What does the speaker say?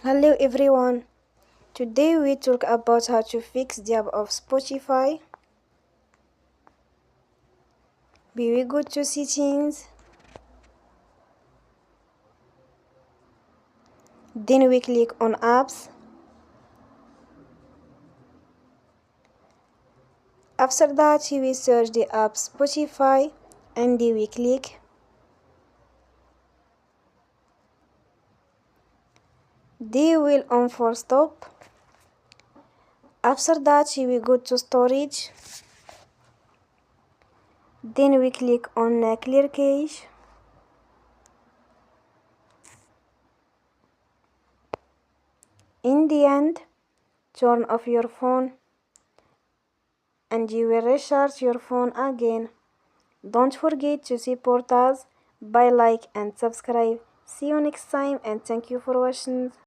Hello everyone. Today we talk about how to fix the app of Spotify. We will go to settings. Then we click on apps. After that we will search the app Spotify and then we click. They will on for stop. After that we will go to storage. Then we click on clear cache. In the end, turn off your phone and you will recharge your phone again. Don't forget to support us by like and subscribe. See you next time and thank you for watching.